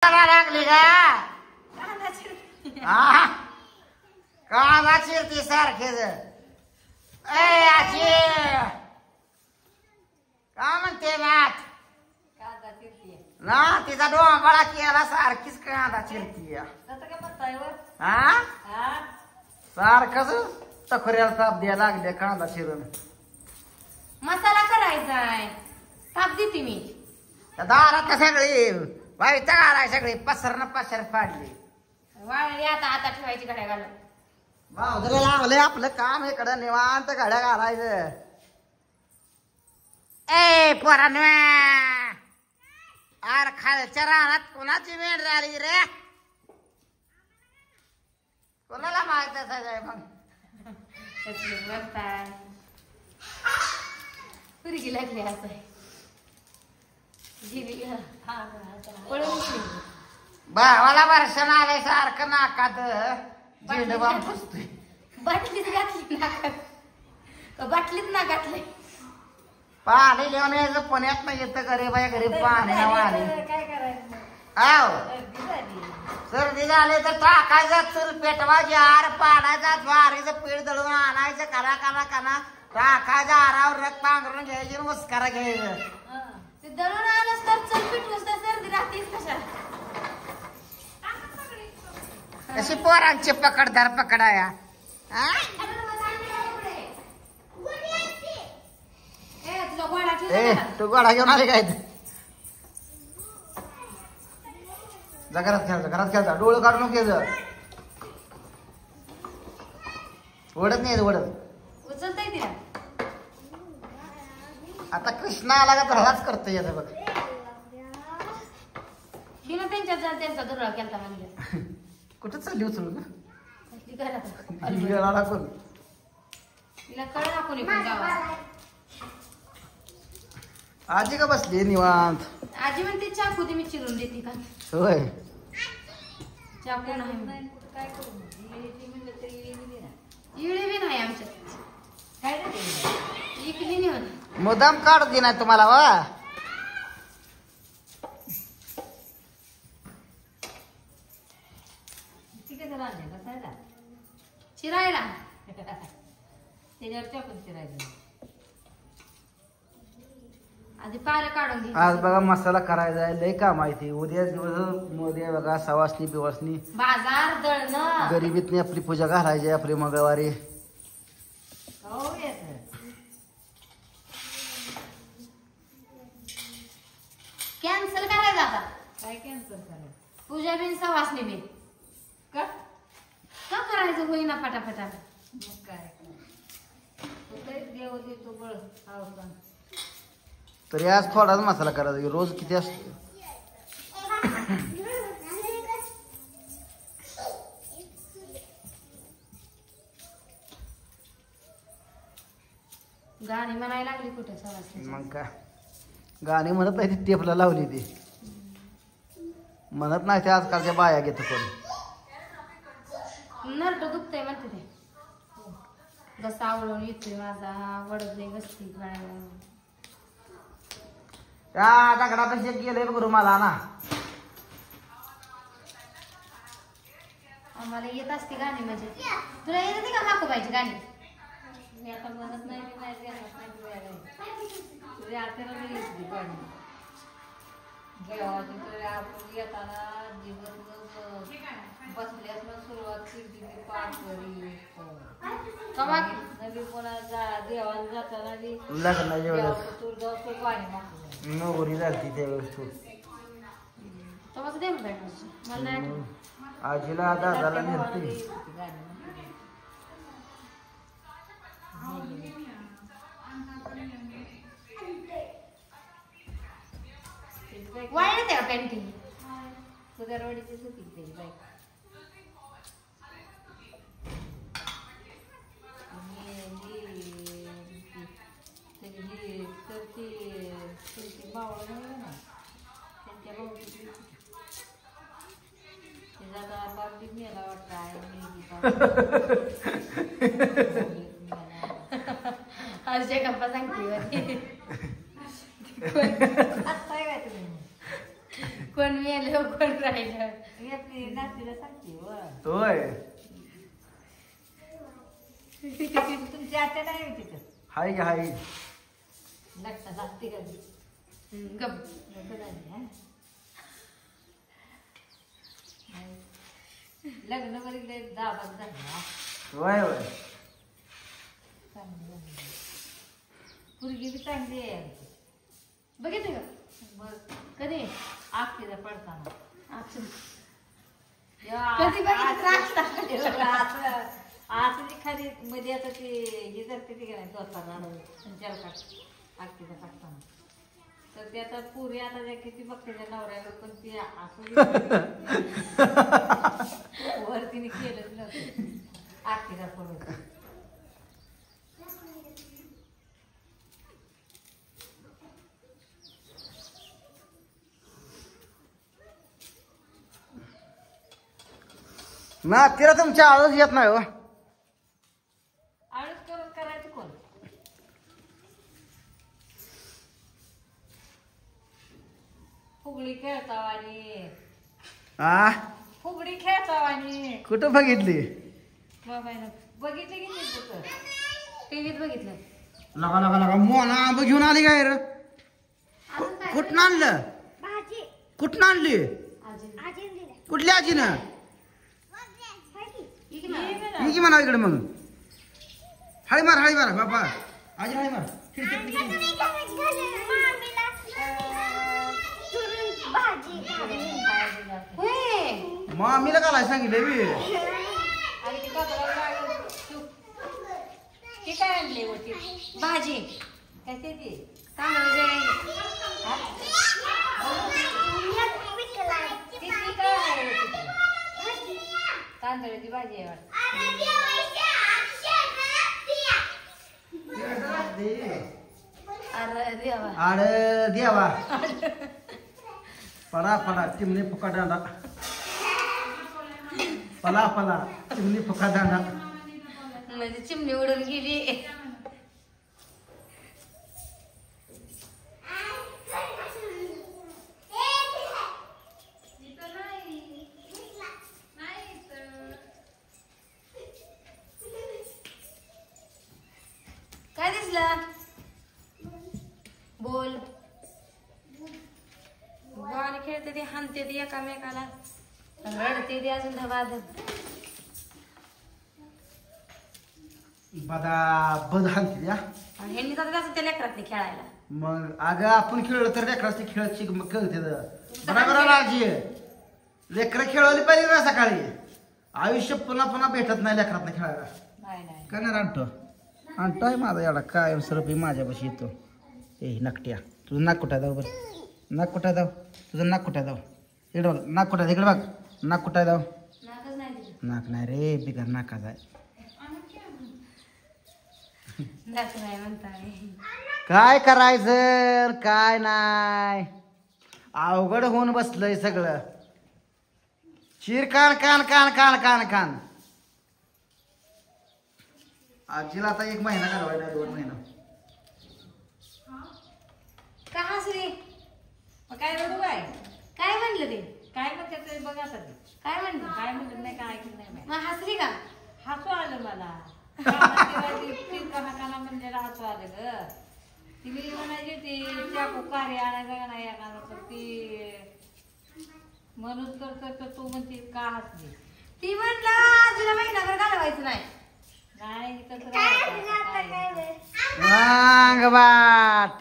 लागली का कांदा चिरती सारखेच आजी का म्हणते नाथ ना तिचा डोंबळा केला सारखीच कांदा चिरती हा सारखच तखऱ्याला ताप द्यायला लागले कांदा चिरून मसाला करायचाय ताप देते मी दारात सगळी वाईट घालाय सगळी पसर फाडली वाळली आता आता ठेवायची घड्या घालून भाऊजला लावलंय आपलं काम इकडं निवांत घड्या घालायचं ए पोरांनो आर खालच्या रानात कोणाची वेळ झाली रे कोणाला माहित असायचं मग पुरगी लागली असं भावाला वर्षण आलंय सारखं नाकात झेंड बाम पुसतोय बाटलीत घातली नाकात बाटलीत ना घातलंय पाणी घेऊन यायचं पुण्यात नाही येतं गरीबाया गरीब पाणी वाणी काय करायचं आव सर्दी झाली तर टाकायचं चूल पेटवायची आर पाडायचा ज्वारीचं पीठ दळून आणायचं करा करा करा टाकायचं आरावर रग पांघरून घ्यायची मुस्कारा घ्यायचं ते दळून आलंच तर चल पिटवूस तर सर्दी राहतेच कशाला कशी पोरांची पकडदार पकडाया तू गोडा घेऊन आले काय घरात खेळता डोळं काढून घ्यायचं ओढत नाही ओढत उचलता येते आता कृष्णा आला का तर हलाच करतो येतं बघ तिला त्यांचा दुर्वा केलता म्हणजे कुठं चालली उचलून तिला कळ ना कोणी पण जावा आजी का बसली निवांत आजी म्हणते चाकू दे मी चिरून देते का होय चाकू नाही काय करू इळे बी नाही आमच्यात काय इकली नाही होत मुदाम काढ दे नाही तुम्हाला वा चिरायला त्याच्यावर चाकून चिरायचं आधी पायला काढून घे आज बघा मसाला करायचा आहे लय काम आहे ते उद्या दिवस मध्ये बघा सवासनी बिवासनी बाजार दळणं गरिबीतनी आपली पूजा घालायची आपली मंगळवारी कॅन्सल करायचं आता काय कॅन्सल करायचं पूजा बिन सवासनी बिन का का करायचं होईना फटाफटा मग काय देव देतो बळ तरी आज थोडाच मसाला करायचा रोज किती असतो गाणी म्हणायला लागली कुठे सवासनी मग काय गाणी म्हणत नाही ती टेपला लावली ती म्हणत नाही ते आजकालच्या बाया घेतो कोण नरट दुखतंय म्हणते ते घसा आवळून येतोय माझा वडदले बसती त्या दगडापाशी गेले गुरु मला ना आम्हाला येत असते गाणी म्हणजे तुला येत होती का माकोबाईची गाणी मी आता म्हणत नाही येताना बसल्यास सुरुवात केली नवी कोणाचा देवाला जाताना लग्नाच्या वेळेस नवरी झाली त्यावेळेस तू मला आजीला दादाला नेलती वाढले त्या पेंटिंग सुधारवाडीचीच होती त्याची बाईक बावळ नाही ना त्यांच्या भाऊची त्याचा बाबी मेला आज गप्पा सांगते कोण मेलं कोण राहील पाहिजे. नातीला सांगते होय तुमची आत्या नाही होती तिथं हाय का हाय लक्षात असते का गप. लग्न वगैरे दाबात झाला होय होय पुरगी बी चांगली आहे बघितलं का मग कधी आखीला पडताना अच्छा. कधी बघितलं आतली खाली मध्ये आता ते हे करते ते नाही दोस्ताला आखीला टाकताना तर ते आता पुरी आता त्या किती बघते त्या नवऱ्याला पण ती असं वर तिने केलंच नव्हतं आखीला पडत ना तिला तुमच्या आवाज येत नाही हो आळस करून करायचं कोण फुगडी खेळताव आणि आ फुगडी खेळताव आणि कुठं बघितली बाबाईनं बघितलं की नाही कुठं टीव्हीत बघितलं. लगा लगा लगा मोना आंब घेऊन आली काय रे कुठं आणलं कुठं आणली कुठल्या आजीनं मी की म्हणा इकडे मग हाळी मार बाबा आजी हाळी मार मामीला घालाय सांगितलं मी आणि ती कपड्याला लागलं तू ती काय आणली होती भाजी काय ते तांदळाची ती काय आणली होती तांदळाची भाजी आहे वाटतं अरे देवा. अरे देवा पडा चिमणी फुका दांडा पला चिमणी फुका दांडा म्हणजे चिमणी उडून गेली. काय दिसलं बोल. बॉल खेळते ते हाणते ते एकामेकाला रडते ते अजून धबाध. बद हाणते या ह्यांनी तर जास्त त्या लेकरातले खेळायला. मग अगं आपण खेळलो तर लेकराची खेळाची कळते बरोबर आजी लेकरं खेळवली पाहिजे ना सकाळी. आयुष्य पुन्हा भेटत नाही लेकरात खेळायला. नाही काय नाही आणतोय माझा एवढा काय सरपी माझ्यापाशी येतो. ए नकट्या तुझं नाक कुठं जाऊ बरं नाक कुठं जाऊ तुझं नाक कुठं जाऊ इकडे बघ नाक कुठं इकडे बघ नाक कुठं जाऊ नाकच नाही दिलं. नाक नाही रे बिगर नाकाच आहे. नाक नाही म्हणताय. काय करायचं काय नाही अवघड होऊन बसलंय सगळं. चिर कान कान कान कान कान कान आजीला आता 1 महिना घालवायला 2 महिना. का हसली मग काय रडू काय काय म्हणलं ते काय म्हणतात ते बघा आता ते काय म्हणलं काय म्हणत नाही काय ऐकत नाही बाई. मग हसली का हसू आलं मला काना म्हणजे हसू आलं ग. ती मी म्हणायची ती चाकू कार्य आणायचं का नाही येणार तर ती म्हणून तर तू म्हणते का हसली ती म्हटलं तुला महिनाभर घालवायचं नाही. नाही तसं राहायचं. वांग बाट